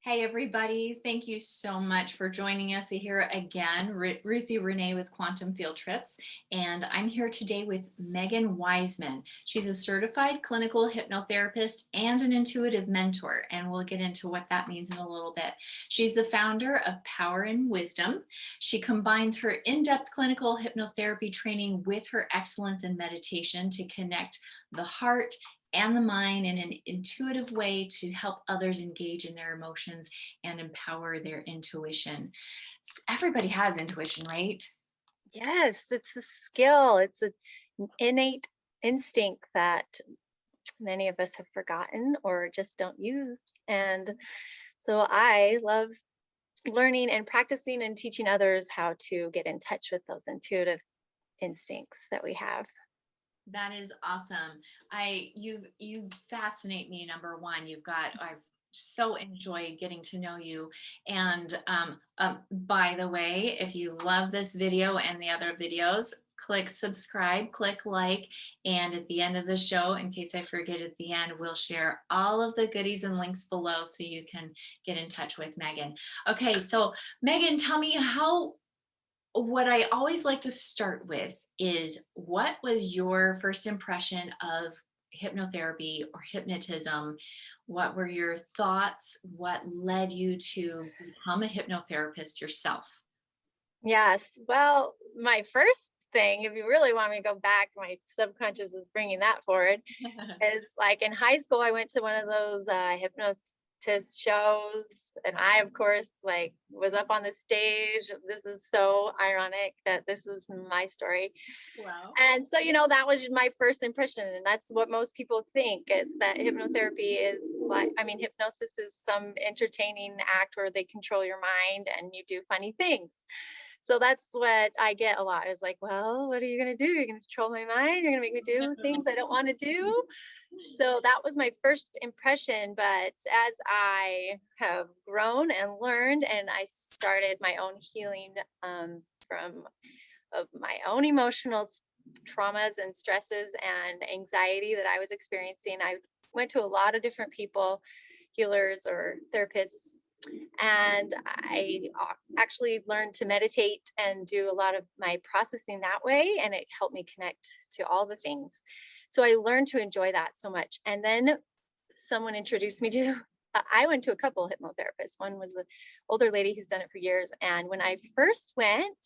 Hey everybody, thank you so much for joining us here again. Ruthie Renae with Quantum Field Trips, and I'm here today with Megan Wiseman. She's a certified clinical hypnotherapist and an intuitive mentor, and we'll get into what that means in a little bit. She's the founder of Power and Wisdom. She combines her in-depth clinical hypnotherapy training with her excellence in meditation to connect the heart and the mind in an intuitive way to help others engage in their emotions and empower their intuition. Everybody has intuition, right? Yes, it's a skill. It's an innate instinct that many of us have forgotten or just don't use. And so I love learning and practicing and teaching others how to get in touch with those intuitive instincts that we have. That is awesome. You fascinate me. Number one, I've so enjoyed getting to know you. And by the way, if you love this video and the other videos, click subscribe, click like, and at the end of the show, in case I forget at the end, we'll share all of the goodies and links below so you can get in touch with Megan. Okay, so Megan, tell me what I always like to start with is, what was your first impression of hypnotherapy or hypnotism? What were your thoughts? What led you to become a hypnotherapist yourself? Yes. Well, my first thing, if you really want me to go back, my subconscious is bringing that forward, is like in high school, I went to one of those hypnotist shows, and I, of course, like was up on the stage. This is so ironic that this is my story. Wow. And so, that was my first impression, and that's what most people think is that hypnotherapy is like, I mean, hypnosis is some entertaining act where they control your mind and you do funny things. So that's what I get a lot is like, well, what are you going to do? You're going to control my mind. You're going to make me do things I don't want to do. So that was my first impression. But as I have grown and learned, and I started my own healing from of my own emotional traumas and stresses and anxiety that I was experiencing, I went to a lot of different people, healers or therapists, and I actually learned to meditate and do a lot of my processing that way, and it helped me connect to all the things. So I learned to enjoy that so much. And then someone introduced me to I went to a couple of hypnotherapists. One was the older lady who's done it for years, and when I first went,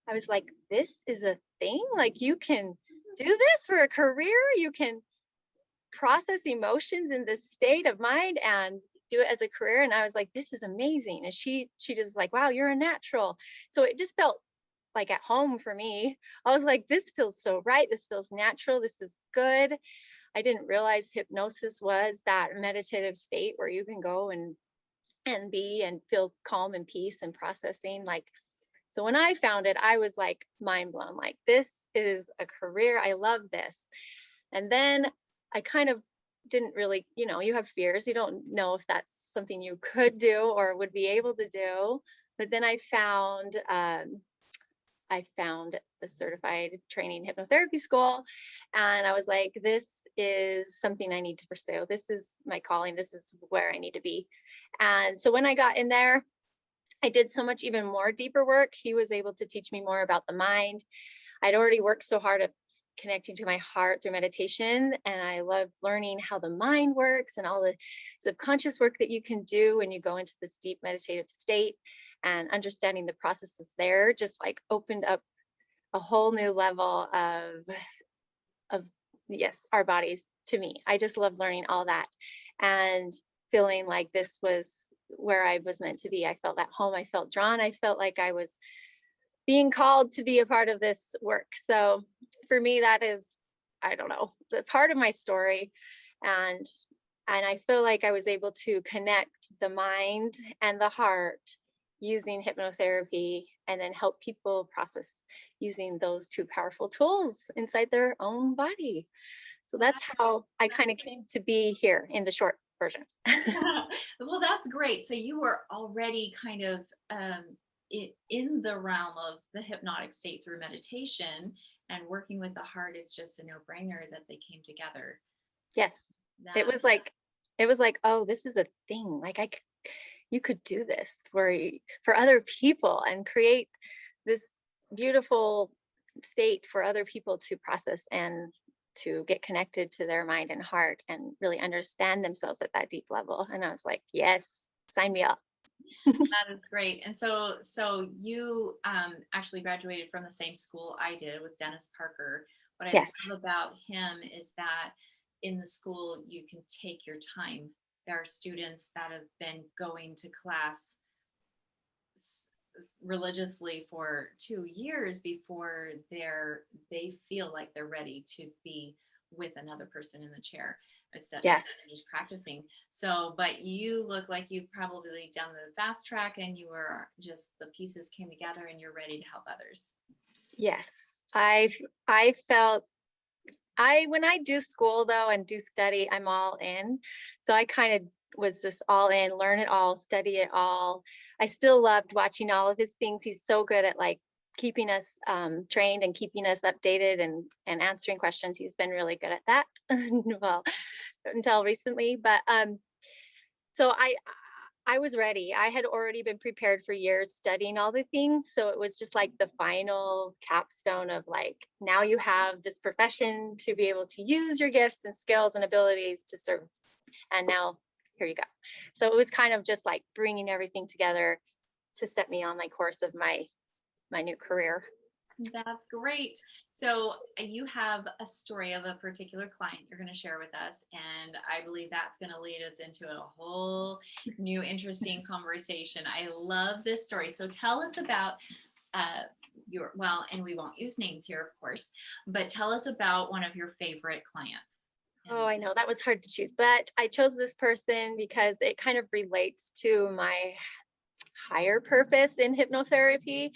I was like, this is a thing? Like, you can do this for a career? You can process emotions in this state of mind and do it as a career? And I was like, this is amazing. And she just like, wow, you're a natural. So it just felt like at home for me. I was like, this feels so right. This feels natural. This is good. I didn't realize hypnosis was that meditative state where you can go and be and feel calm and peace and processing. Like, so when I found it, I was like mind blown. Like, this is a career. I love this. And then I kind of didn't really, you have fears. You don't know if that's something you could do or would be able to do. But then I found the certified training hypnotherapy school, and I was like, this is something I need to pursue. This is my calling. This is where I need to be. And so when I got in there, I did so much even more deeper work. He was able to teach me more about the mind. I'd already worked so hard at connecting to my heart through meditation, and I love learning how the mind works and all the subconscious work that you can do when you go into this deep meditative state, and understanding the processes there just like opened up a whole new level of yes, our bodies to me. I just love learning all that and feeling like this was where I was meant to be. I felt at home. I felt drawn. I felt like I was being called to be a part of this work. So for me, that is, I don't know, the part of my story. And I feel like I was able to connect the mind and the heart using hypnotherapy, and then help people process using those two powerful tools inside their own body. So that's how I kind of came to be here in the short version. Well, that's great. So you were already kind of in the realm of the hypnotic state through meditation, and working with the heart is just a no-brainer that they came together. Yes. That It was like, oh, this is a thing. Like you could do this for other people and create this beautiful state for other people to process and to get connected to their mind and heart and really understand themselves at that deep level. And I was like, yes, sign me up. That is great. And so you actually graduated from the same school I did with Dennis Parker. What I Yes. love about him is that in the school you can take your time. There are students that have been going to class religiously for 2 years before they feel like they're ready to be with another person in the chair instead Yes. of practicing. So, but you look like you've probably done the fast track and you were just the pieces came together and you're ready to help others. Yes. I felt when I do school though and do study, I'm all in. So I kind of was just all in, learn it all, study it all. I still loved watching all of his things. He's so good at like keeping us trained and keeping us updated and answering questions. He's been really good at that. Well, until recently, but so I was ready. I had already been prepared for years studying all the things. So it was just like the final capstone of like, now you have this profession to be able to use your gifts and skills and abilities to serve. And now here you go. So it was kind of just like bringing everything together to set me on like course of my new career. That's great. So you have a story of a particular client you're going to share with us, and I believe that's going to lead us into a whole new interesting conversation. I love this story. So tell us about and we won't use names here, of course, but tell us about one of your favorite clients. Oh, I know that was hard to choose, but I chose this person because it kind of relates to my higher purpose in hypnotherapy,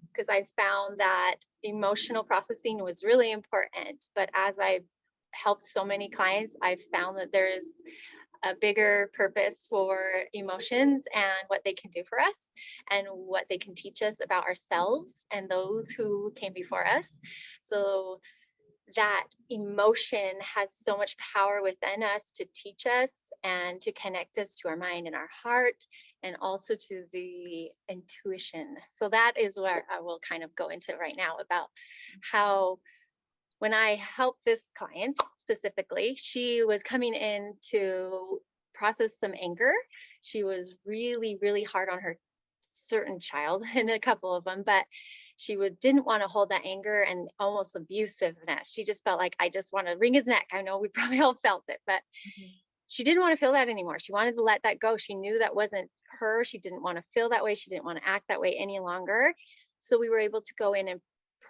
because I found that emotional processing was really important. But as I've helped so many clients, I've found that there's a bigger purpose for emotions and what they can do for us and what they can teach us about ourselves and those who came before us. So that emotion has so much power within us to teach us and to connect us to our mind and our heart and also to the intuition. So that is where I will kind of go into right now about how when I helped this client specifically, she was coming in to process some anger. She was really, really hard on her certain child and a couple of them, but she didn't want to hold that anger and almost abusiveness. She just felt like, I just want to wring his neck. I know we probably all felt it, but she didn't want to feel that anymore. She wanted to let that go. She knew that wasn't her. She didn't want to feel that way. She didn't want to act that way any longer. So we were able to go in and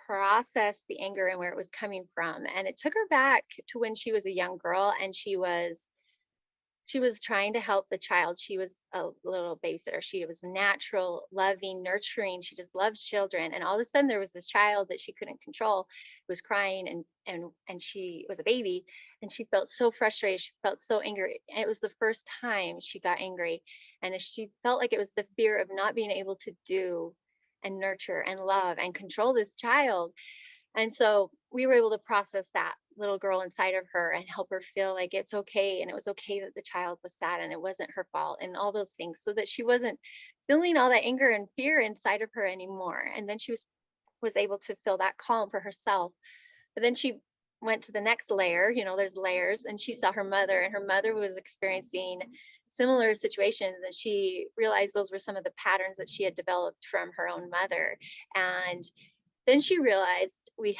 process the anger and where it was coming from. And it took her back to when she was a young girl and she was trying to help the child. She was a little babysitter. She was natural, loving, nurturing. She just loves children. And all of a sudden there was this child that she couldn't control, was crying and she was a baby and she felt so frustrated. She felt so angry. And it was the first time she got angry. And she felt like it was the fear of not being able to do and nurture and love and control this child. And so we were able to process that little girl inside of her and help her feel like it's okay. And it was okay that the child was sad and it wasn't her fault and all those things, so that she wasn't feeling all that anger and fear inside of her anymore. And then she was able to feel that calm for herself. But then she went to the next layer, there's layers, and she saw her mother, and her mother was experiencing similar situations. And she realized those were some of the patterns that she had developed from her own mother. And then she realized we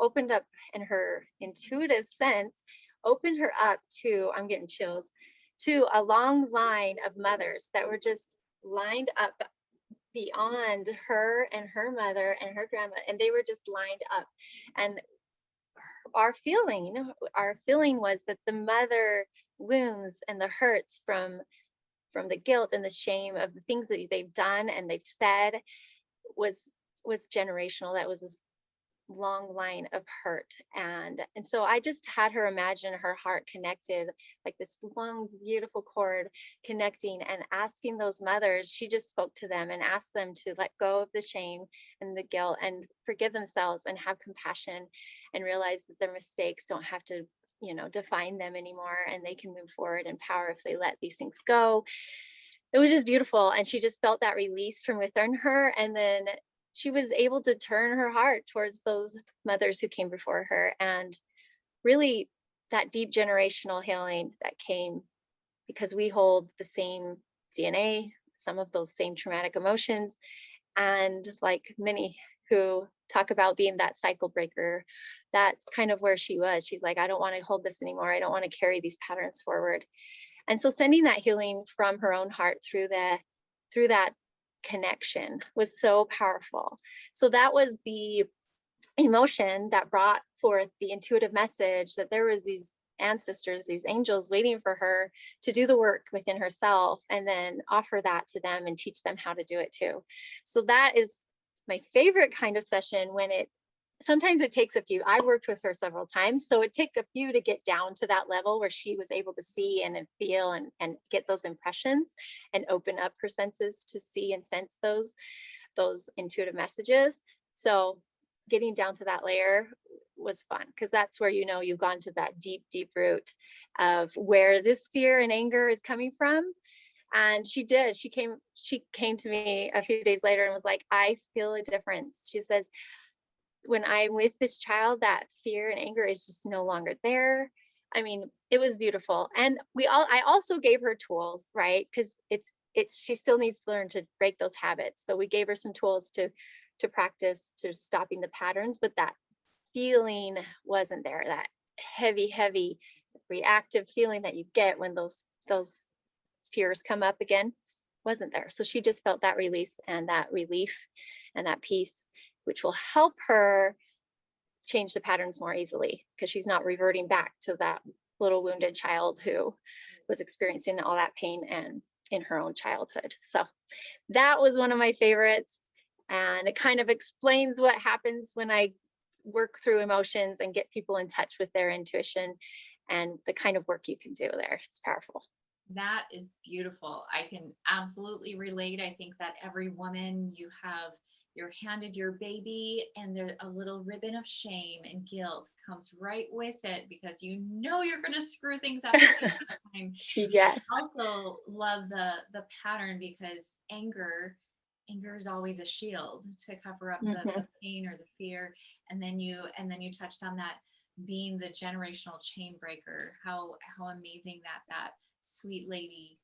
opened up in her intuitive sense, opened her up to, I'm getting chills, to a long line of mothers that were just lined up beyond her and her mother and her grandma. And they were just lined up. And our feeling was that the mother wounds and the hurts from the guilt and the shame of the things that they've done and they've said was generational. That was this long line of hurt. And so I just had her imagine her heart connected, like this long, beautiful cord connecting, and asking those mothers, she just spoke to them and asked them to let go of the shame and the guilt and forgive themselves and have compassion and realize that their mistakes don't have to define them anymore, and they can move forward in power if they let these things go. it was just beautiful. And she just felt that release from within her. And then she was able to turn her heart towards those mothers who came before her. And really that deep generational healing that came because we hold the same DNA, some of those same traumatic emotions. And like many who talk about being that cycle breaker, that's kind of where she was. She's like, I don't want to hold this anymore. I don't want to carry these patterns forward. And so sending that healing from her own heart through that connection was so powerful. So that was the emotion that brought forth the intuitive message that there was these ancestors, these angels waiting for her to do the work within herself and then offer that to them and teach them how to do it too. So that is my favorite kind of session when sometimes it takes a few. I worked with her several times, so it took a few to get down to that level where she was able to see and feel and get those impressions and open up her senses to see and sense those intuitive messages. So getting down to that layer was fun because that's where you've gone to that deep root of where this fear and anger is coming from. And she came to me a few days later and was like, I feel a difference. She says, when I'm with this child, that fear and anger is just no longer there. I mean, it was beautiful. And I also gave her tools, right? Because she still needs to learn to break those habits. So we gave her some tools to practice to stopping the patterns, but that feeling wasn't there. That heavy reactive feeling that you get when those fears come up again wasn't there. So she just felt that release and that relief and that peace, which will help her change the patterns more easily because she's not reverting back to that little wounded child who was experiencing all that pain and in her own childhood. So that was one of my favorites. And it kind of explains what happens when I work through emotions and get people in touch with their intuition and the kind of work you can do there. It's powerful. That is beautiful. I can absolutely relate. I think that every woman you're handed your baby and there's a little ribbon of shame and guilt comes right with it because you're going to screw things up every time. Yes. I also love the pattern because anger is always a shield to cover up the pain or the fear. And then you touched on that being the generational chain breaker, how amazing that sweet lady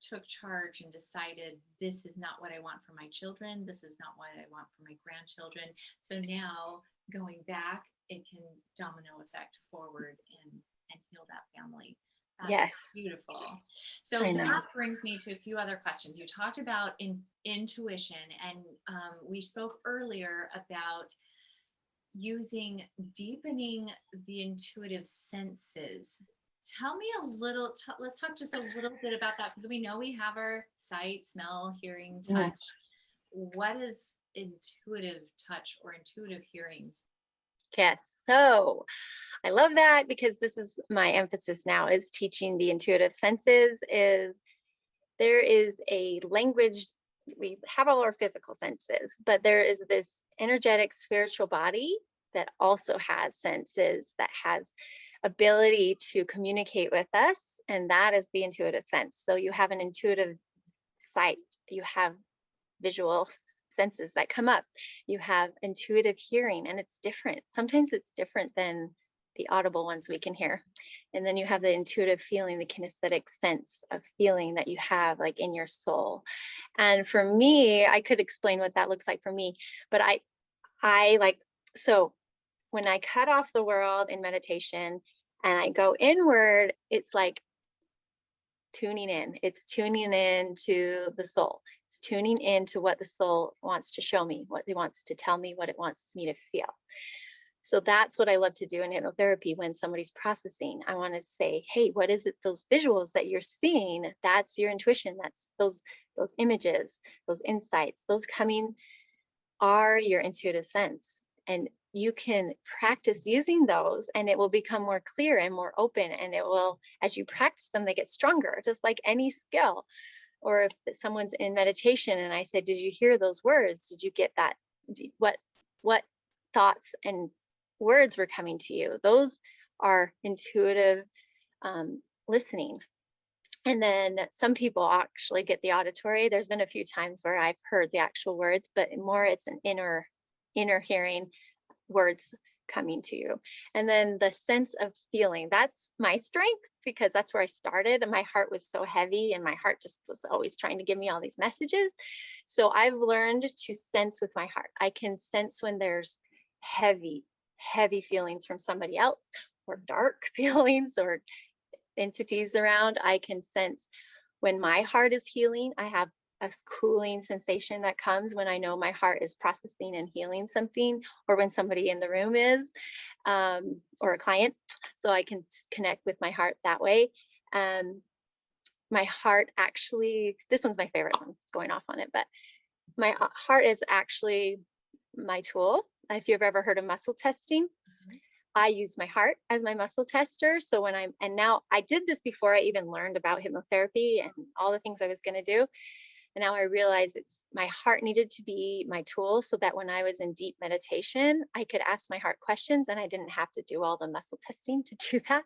took charge and decided, this is not what I want for my children. This is not what I want for my grandchildren. So now going back, it can domino effect forward and heal that family. That's yes. Beautiful. So that brings me to a few other questions. You talked about intuition, and we spoke earlier about deepening the intuitive senses. Tell me let's talk just a little bit about that, because we know we have our sight, smell, hearing, touch. What is intuitive touch or intuitive hearing? Yes. So I love that because this is my emphasis now is teaching the intuitive senses. There is a language, we have all our physical senses, but there is this energetic spiritual body that also has senses, that has ability to communicate with us, and that is the intuitive sense. So you have an intuitive sight, you have visual senses that come up, you have intuitive hearing, and it's different. Sometimes it's different than the audible ones we can hear. And then you have the intuitive feeling, the kinesthetic sense of feeling that you have like in your soul. And for me, I could explain what that looks like for me, but I like, so when I cut off the world in meditation and I go inward, it's like tuning in. It's tuning in to the soul. It's tuning into what the soul wants to show me, what it wants to tell me, what it wants me to feel. So that's what I love to do in hypnotherapy when somebody's processing. I want to say, hey, what is it? Those visuals that you're seeing, that's your intuition. That's those images, those insights, those coming are your intuitive sense. And you can practice using those and it will become more clear and more open. And it will, as you practice them, they get stronger, just like any skill. Or if someone's in meditation and I said, did you hear those words? Did you get that? What thoughts and words were coming to you? Those are intuitive listening. And then some people actually get the auditory. There's been a few times where I've heard the actual words, but more it's an inner hearing, words coming to you. And then the sense of feeling, that's my strength because that's where I started. And my heart was so heavy and my heart just was always trying to give me all these messages. So I've learned to sense with my heart. I can sense when there's heavy, heavy feelings from somebody else, or dark feelings, or entities around. I can sense when my heart is healing. I have a cooling sensation that comes when I know my heart is processing and healing something, or when somebody in the room is, or a client. So I can connect with my heart that way. My heart actually, this one's my favorite one, going off on it, but my heart is actually my tool. If you've ever heard of muscle testing, I use my heart as my muscle tester. So and now I did this before I even learned about hypnotherapy and all the things I was going to do. And now I realize my heart needed to be my tool so that when I was in deep meditation, I could ask my heart questions and I didn't have to do all the muscle testing to do that.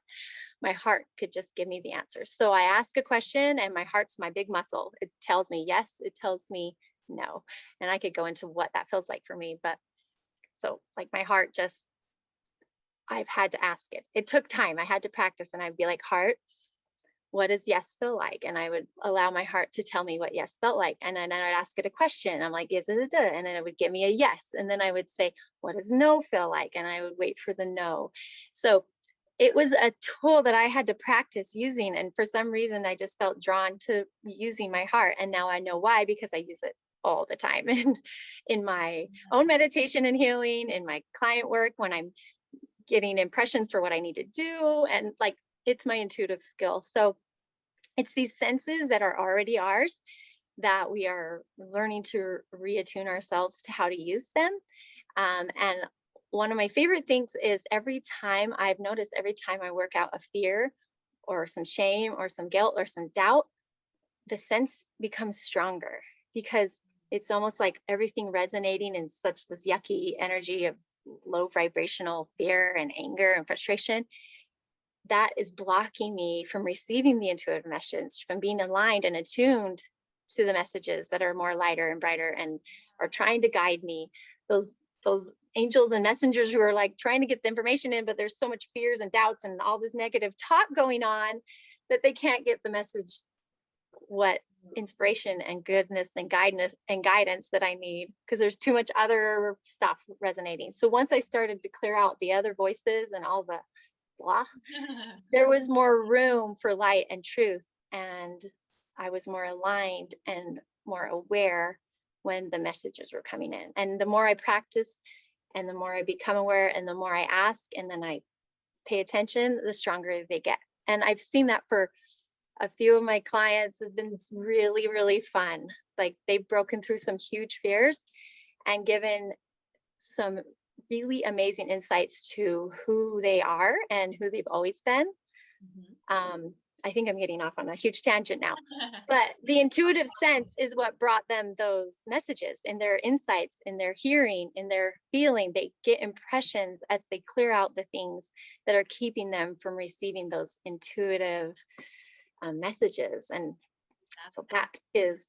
My heart could just give me the answers. So I ask a question and my heart's my big muscle. It tells me yes, it tells me no. And I could go into what that feels like for me. But so like my heart just, I've had to ask it. It took time. I had to practice and I'd be like, heart, what does yes feel like? And I would allow my heart to tell me what yes felt like. And then I'd ask it a question. I'm like, is it a duh? And then it would give me a yes. And then I would say, what does no feel like? And I would wait for the no. So it was a tool that I had to practice using. And for some reason, I just felt drawn to using my heart. And now I know why, because I use it all the time in my own meditation and healing, in my client work, when I'm getting impressions for what I need to do. And like, it's my intuitive skill. So it's these senses that are already ours that we are learning to reattune ourselves to how to use them. And one of my favorite things is every time I work out a fear or some shame or some guilt or some doubt, the sense becomes stronger because it's almost like everything resonating in such this yucky energy of low vibrational fear and anger and frustration that is blocking me from receiving the intuitive message, from being aligned and attuned to the messages that are more lighter and brighter and are trying to guide me. Those angels and messengers who are like trying to get the information in, but there's so much fears and doubts and all this negative talk going on that they can't get the message, what inspiration and goodness and guidance that I need, because there's too much other stuff resonating. So once I started to clear out the other voices and all the blah, there was more room for light and truth. And I was more aligned and more aware when the messages were coming in. And the more I practice and the more I become aware and the more I ask and then I pay attention, the stronger they get. And I've seen that for a few of my clients. Has been really, really fun. Like they've broken through some huge fears and given some really amazing insights to who they are and who they've always been. I think I'm getting off on a huge tangent now, but the intuitive sense is what brought them those messages, in their insights, in their hearing, in their feeling. They get impressions as they clear out the things that are keeping them from receiving those intuitive messages. And so that is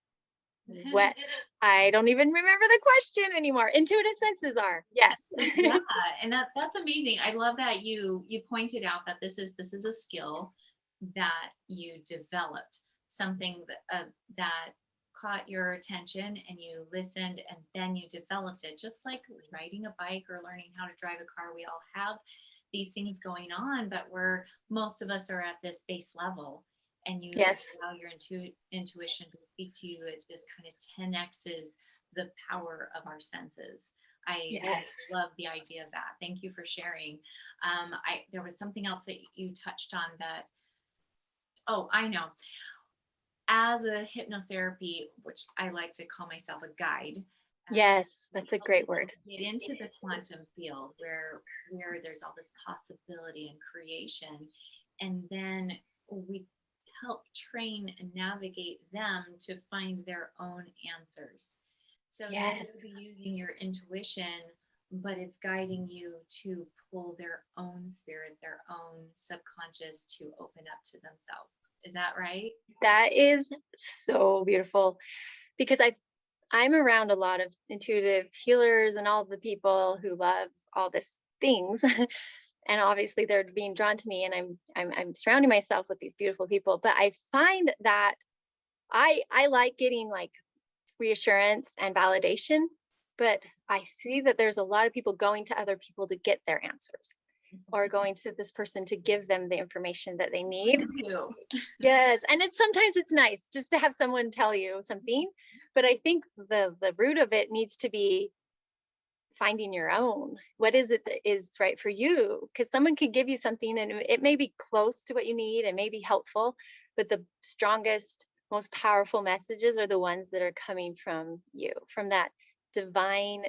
what I don't even remember the question anymore. Intuitive senses are, yes. Yeah, and that's amazing. I love that you pointed out that this is a skill that you developed, something that caught your attention and you listened and then you developed it. Just like riding a bike or learning how to drive a car, we all have these things going on, but most of us are at this base level. And you allow your intuition to speak to you. It just kind of 10x's the power of our senses. I love the idea of that. Thank you for sharing. There was something else that you touched on that. Oh, I know. As a hypnotherapy, which I like to call myself a guide. Yes, that's a great word. Get into the quantum field where there's all this possibility and creation, and then we help train and navigate them to find their own answers. So you'll be using your intuition, but it's guiding you to pull their own spirit, their own subconscious to open up to themselves. Is that right? That is so beautiful because I'm around a lot of intuitive healers and all the people who love all this things. And obviously they're being drawn to me, and I'm surrounding myself with these beautiful people. But I find that I like getting like reassurance and validation, but I see that there's a lot of people going to other people to get their answers, or going to this person to give them the information that they need. Too. Yes, and sometimes it's nice just to have someone tell you something, but I think the root of it needs to be finding your own. What is it that is right for you? Because someone could give you something and it may be close to what you need and may be helpful, but the strongest, most powerful messages are the ones that are coming from you, from that divine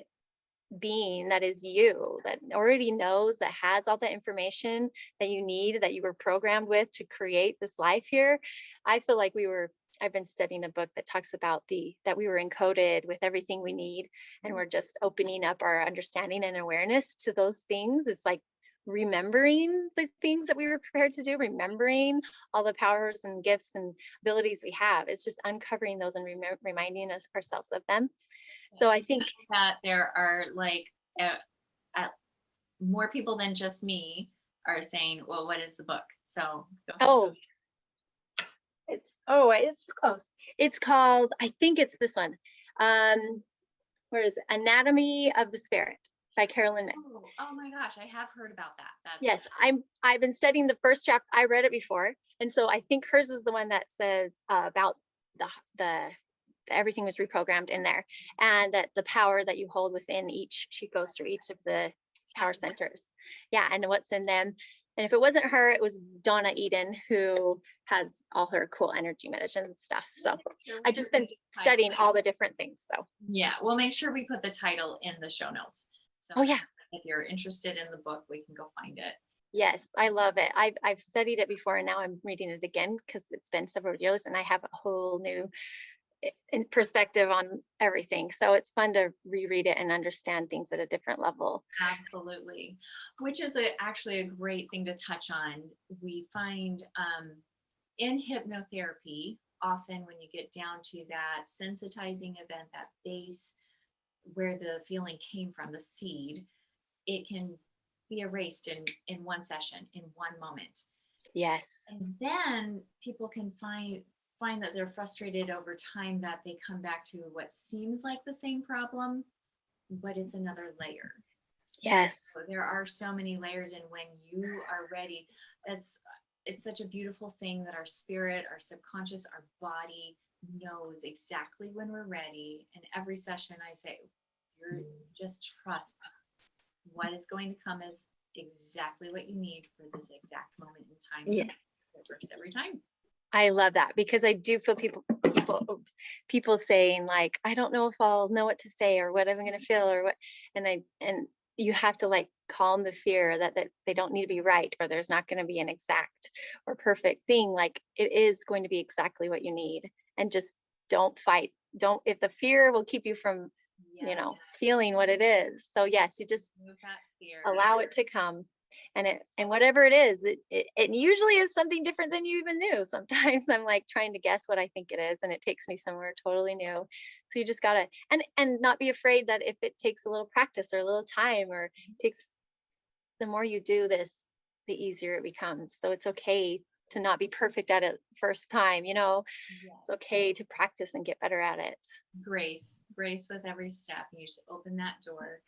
being that is you, that already knows, that has all the information that you need, that you were programmed with to create this life here. I feel like I've been studying a book that talks about that we were encoded with everything we need, and we're just opening up our understanding and awareness to those things. It's like remembering the things that we were prepared to do, remembering all the powers and gifts and abilities we have. It's just uncovering those and reminding ourselves of them. So I think that there are like more people than just me are saying, well, what is the book? So go ahead. It's close. It's called, I think it's this one. Where is it? Anatomy of the Spirit by Carolyn Myss. Oh my gosh, I have heard about that. Yes, I've been studying the first chapter. I read it before, and so I think hers is the one that says about the everything was reprogrammed in there, and that the power that you hold within each, she goes through each of the power centers. Yeah, and what's in them. And if it wasn't her, it was Donna Eden, who has all her cool energy medicine stuff. So I've just been studying all the different things. So yeah, we'll make sure we put the title in the show notes. So oh yeah, if you're interested in the book, we can go find it. Yes, I love it. I've studied it before, and now I'm reading it again because it's been several years, and I have a whole new perspective on everything. So it's fun to reread it and understand things at a different level. Absolutely. Which is actually a great thing to touch on. We find in hypnotherapy, often when you get down to that sensitizing event, that base where the feeling came from, the seed, it can be erased in one session, in one moment. Yes. And then people can find that they're frustrated over time, that they come back to what seems like the same problem, but it's another layer. Yes. So there are so many layers, and when you are ready, it's such a beautiful thing that our spirit, our subconscious, our body knows exactly when we're ready. And every session I say, you're just trust what is going to come is exactly what you need for this exact moment in time. Yeah. It works every time. I love that, because I do feel people saying like, I don't know if I'll know what to say or what I'm going to feel or what, and you have to like calm the fear that they don't need to be right, or there's not going to be an exact or perfect thing. Like it is going to be exactly what you need, and just don't fight. If the fear will keep you from, feeling what it is. So yes, you just allow it to come. And whatever it is, it usually is something different than you even knew. Sometimes I'm like trying to guess what I think it is, and it takes me somewhere totally new. So you just gotta, and not be afraid that if it takes a little practice or a little time, or takes, the more you do this, the easier it becomes. So it's okay to not be perfect at it first time. It's okay to practice and get better at it. Grace with every step. You just open that door.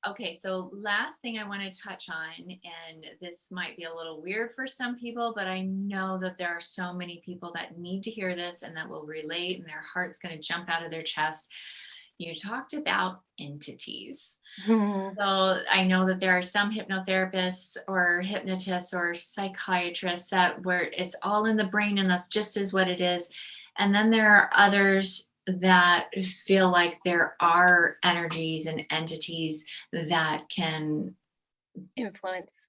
Okay, so last thing I want to touch on, and this might be a little weird for some people, but I know that there are so many people that need to hear this and that will relate, and their heart's going to jump out of their chest. You talked about entities. Mm-hmm. So I know that there are some hypnotherapists or hypnotists or psychiatrists where it's all in the brain and that's just as what it is. And then there are others that feel like there are energies and entities that can influence,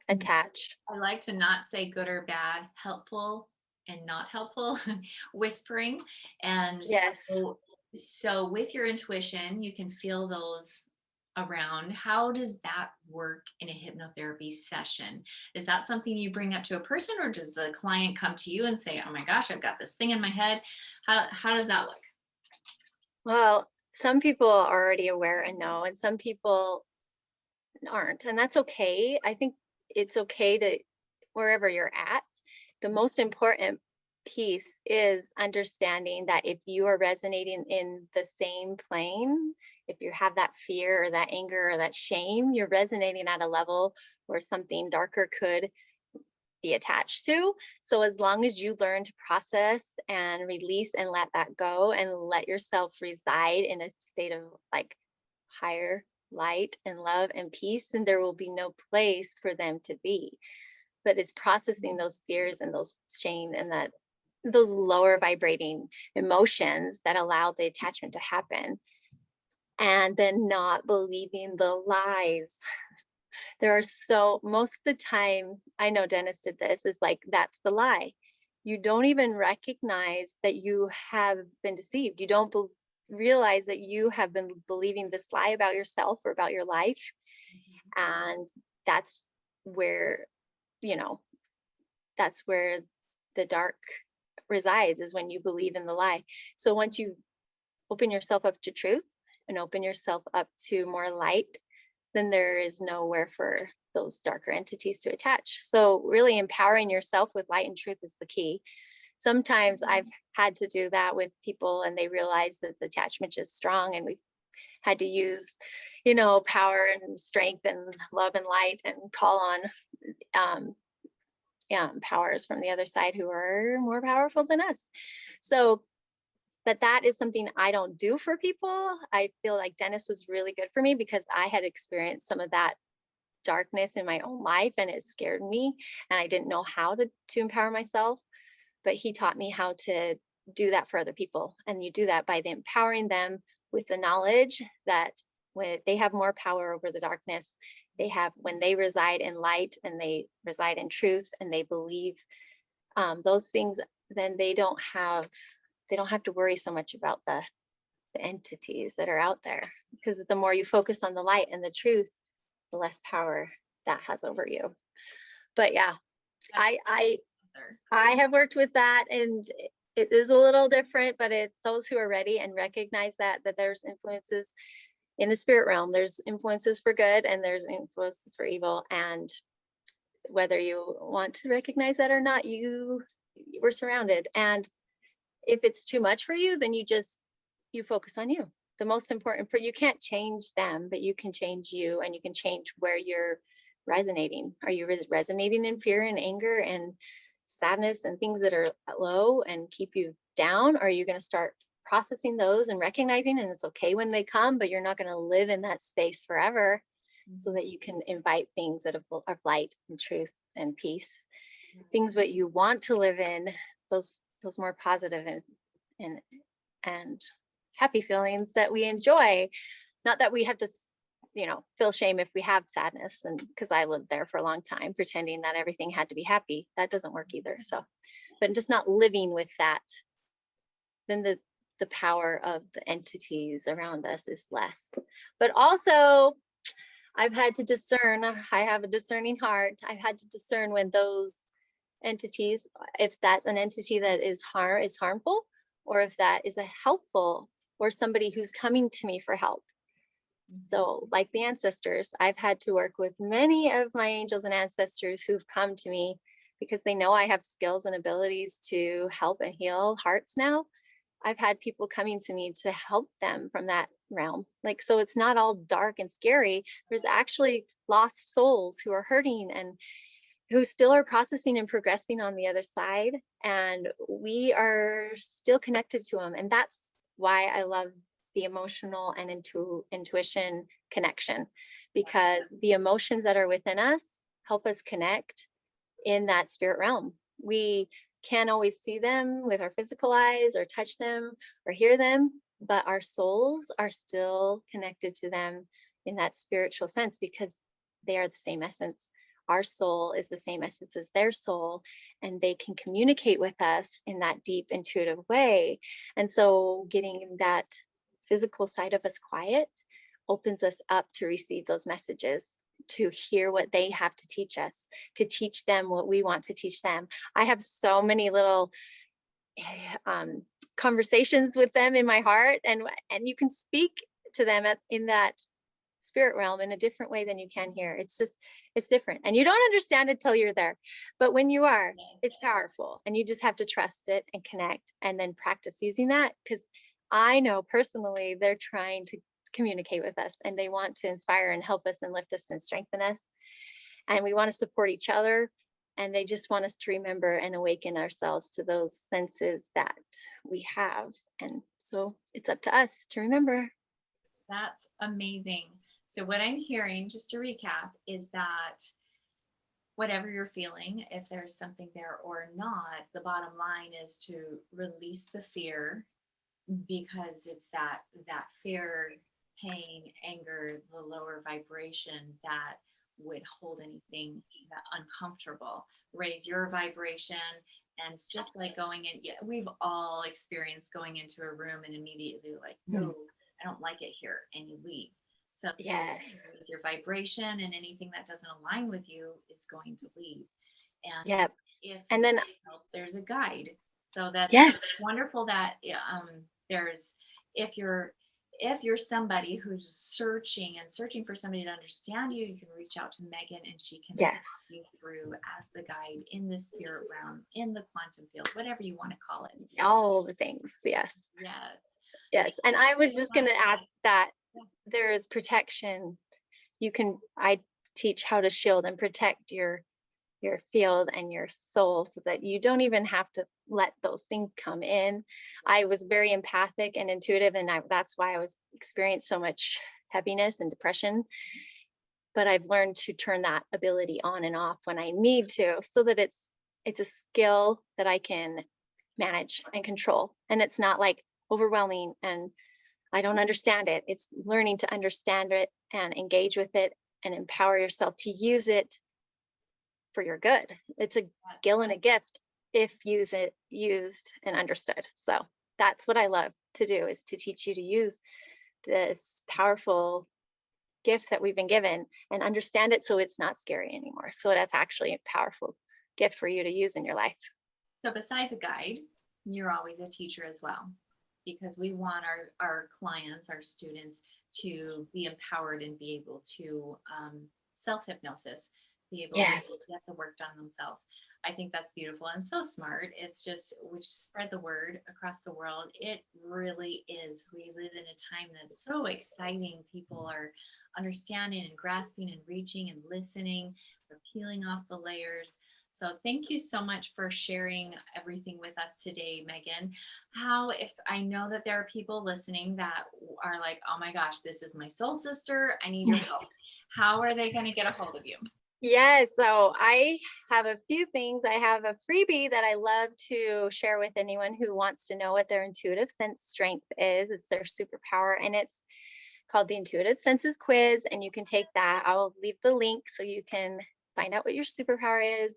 attach. I like to not say good or bad, helpful and not helpful, whispering. And yes. So with your intuition, you can feel those around, how does that work in a hypnotherapy session? Is that something you bring up to a person, or does the client come to you and say, oh my gosh, I've got this thing in my head? How does that look? Well, some people are already aware and know, and some people aren't, and that's okay. I think it's okay to, wherever you're at, the most important piece is understanding that if you are resonating in the same plane, if you have that fear or that anger or that shame, you're resonating at a level where something darker could be attached to. So as long as you learn to process and release and let that go and let yourself reside in a state of like higher light and love and peace, then there will be no place for them to be. But it's processing those fears and those shame and that those lower vibrating emotions that allow the attachment to happen, and then not believing the lies. There are so, most of the time, I know Dennis did this, is like, that's the lie. You don't even recognize that you have been deceived. You don't realize that you have been believing this lie about yourself or about your life. And that's where, you know, that's where the dark resides, is when you believe in the lie. So once you open yourself up to truth and open yourself up to more light, then there is nowhere for those darker entities to attach. So really empowering yourself with light and truth is the key. Sometimes I've had to do that with people and they realize that the attachment is strong, and we've had to use, you know, power and strength and love and light and call on powers from the other side who are more powerful than us. So, but that is something I don't do for people. I feel like Dennis was really good for me because I had experienced some of that darkness in my own life and it scared me and I didn't know how to empower myself. But he taught me how to do that for other people. And you do that by empowering them with the knowledge that when they have more power over the darkness, they have, when they reside in light and they reside in truth and they believe those things, then they don't have to worry so much about the entities that are out there, because the more you focus on the light and the truth, the less power that has over you. But yeah, I have worked with that, and it is a little different, but it's those who are ready and recognize that there's influences in the spirit realm. There's influences for good and there's influences for evil. And whether you want to recognize that or not, you were surrounded. And if it's too much for you, then you focus on you. The most important, you can't change them, but you can change you, and you can change where you're resonating. Are you resonating in fear and anger and sadness and things that are low and keep you down? Or are you going to start processing those and recognizing, and it's okay when they come, but you're not going to live in that space forever, so that you can invite things that are light and truth and peace, things that you want to live in, those more positive and happy feelings that we enjoy. Not that we have to, feel shame if we have sadness, and because I lived there for a long time pretending that everything had to be happy. That doesn't work either. So, but just not living with that, then the power of the entities around us is less. But also, I've had to discern, I have a discerning heart. I've had to discern when those entities, if that's an entity that is harmful, or if that is a helpful, or somebody who's coming to me for help. So like the ancestors, I've had to work with many of my angels and ancestors who've come to me because they know I have skills and abilities to help and heal hearts now. I've had people coming to me to help them from that realm. Like, so it's not all dark and scary. There's actually lost souls who are hurting and who still are processing and progressing on the other side. And we are still connected to them. And that's why I love the emotional and intuition connection, because the emotions that are within us help us connect in that spirit realm. We can't always see them with our physical eyes or touch them or hear them, but our souls are still connected to them in that spiritual sense, because they are the same essence. Our soul is the same essence as their soul, and they can communicate with us in that deep intuitive way. And so getting that physical side of us quiet opens us up to receive those messages, to hear what they have to teach us, to teach them what we want to teach them. I have so many little conversations with them in my heart, and you can speak to them in that spirit realm in a different way than you can here. It's different, and you don't understand it till you're there, but when you are, it's powerful, and you just have to trust it and connect and then practice using that, because I know personally they're trying to communicate with us, and they want to inspire and help us and lift us and strengthen us, and we want to support each other, and they just want us to remember and awaken ourselves to those senses that we have. And so it's up to us to remember. That's amazing. So what I'm hearing, just to recap, is that whatever you're feeling, if there's something there or not, the bottom line is to release the fear, because it's that fear, pain, anger, the lower vibration that would hold anything that uncomfortable. Raise your vibration. And it's just like going in, yeah, we've all experienced going into a room and immediately like, no, I don't like it here, and you leave. So Yes. raise your vibration, and anything that doesn't align with you is going to leave. And Yep. if And then there's a guide. So that's yes, wonderful that there's, if you're somebody who's searching for somebody to understand you, you can reach out to Megan, and she can yes, walk you through as the guide in the spirit realm, in the quantum field, whatever you want to call it. all the things. Yes. Yes. Yes. And I was just going to add that there is protection. I teach how to shield and protect your field and your soul, so that you don't even have to let those things come in. I was very empathic and intuitive, and that's why I was experiencing so much heaviness and depression. But I've learned to turn that ability on and off when I need to, so that it's a skill that I can manage and control. And it's not like overwhelming and I don't understand it. It's learning to understand it and engage with it and empower yourself to use it for your good. It's a skill and a gift if used and understood. So that's what I love to do, is to teach you to use this powerful gift that we've been given and understand it, so it's not scary anymore. So that's actually a powerful gift for you to use in your life. So besides a guide, you're always a teacher as well, because we want our clients, our students, to be empowered and be able to self-hypnosis, be able Yes. to get the work done themselves. I think that's beautiful and so smart. It's just, we just spread the word across the world. It really is. We live in a time that's so exciting. People are understanding and grasping and reaching and listening. We're peeling off the layers. So thank you so much for sharing everything with us today, Megan. If I know that there are people listening that are like, oh my gosh, this is my soul sister, I need your help. How are they going to get a hold of you? Yeah, so I have a few things. I have a freebie that I love to share with anyone who wants to know what their intuitive sense strength is. It's their superpower, and it's called the Intuitive Senses Quiz, and you can take that. I'll leave the link so you can find out what your superpower is.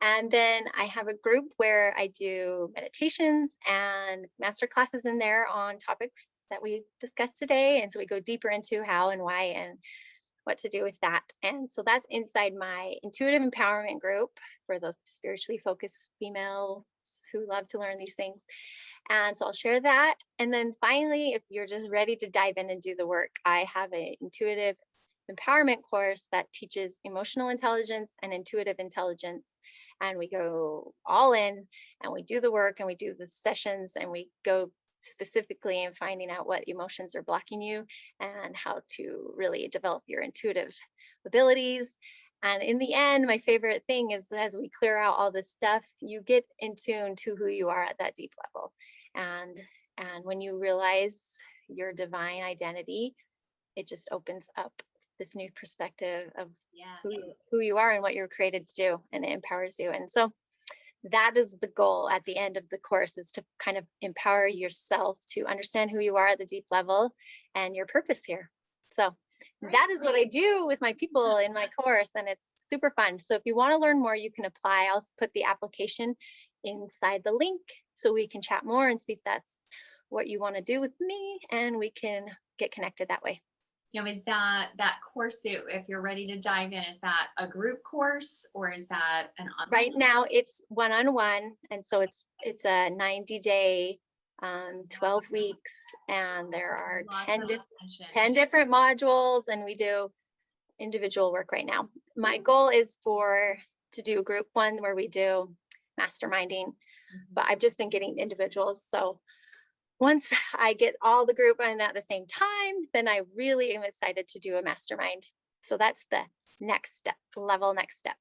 And then I have a group where I do meditations and master classes in there on topics that we discussed today. And so we go deeper into how and why and what to do with that. And so that's inside my intuitive empowerment group for those spiritually focused females who love to learn these things. And so I'll share that. And then finally, if you're just ready to dive in and do the work, I have an intuitive empowerment course that teaches emotional intelligence and intuitive intelligence. And we go all in and we do the work and we do the sessions and we go specifically in finding out what emotions are blocking you and how to really develop your intuitive abilities. And in the end, my favorite thing is, as we clear out all this stuff, you get in tune to who you are at that deep level. And when you realize your divine identity, it just opens up this new perspective of who you are and what you're created to do, and it empowers you. And so that is the goal at the end of the course, is to kind of empower yourself to understand who you are at the deep level and your purpose here. So that is what I do with my people in my course, and it's super fun. So if you want to learn more, you can apply. I'll put the application inside the link so we can chat more and see if that's what you want to do with me, and we can get connected that way. is that course, if you're ready to dive in, is that a group course or is that an Right online? now it's one-on-one. And so it's a 90-day, 12 weeks, and there are Lots 10 of attention. 10 different modules, and we do individual work right now. My goal is to do a group one where we do masterminding, but I've just been getting individuals. So once I get all the group in at the same time, then I really am excited to do a mastermind. So that's the next step.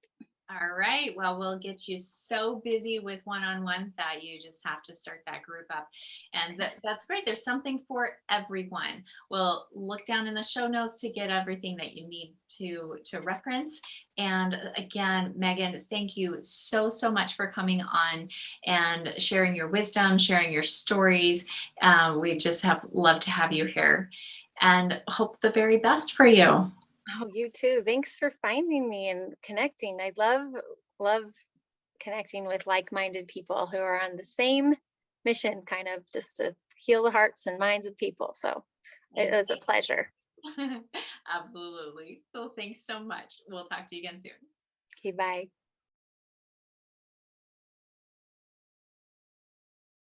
All right. Well, we'll get you so busy with one-on-ones that you just have to start that group up. And that's great. There's something for everyone. We'll look down in the show notes to get everything that you need to reference. And again, Megan, thank you so, so much for coming on and sharing your wisdom, sharing your stories. We just have loved to have you here and hope the very best for you. Oh, you too. Thanks for finding me and connecting. I love connecting with like-minded people who are on the same mission, kind of just to heal the hearts and minds of people. So it was a pleasure. Absolutely. So thanks so much. We'll talk to you again soon. Okay, bye.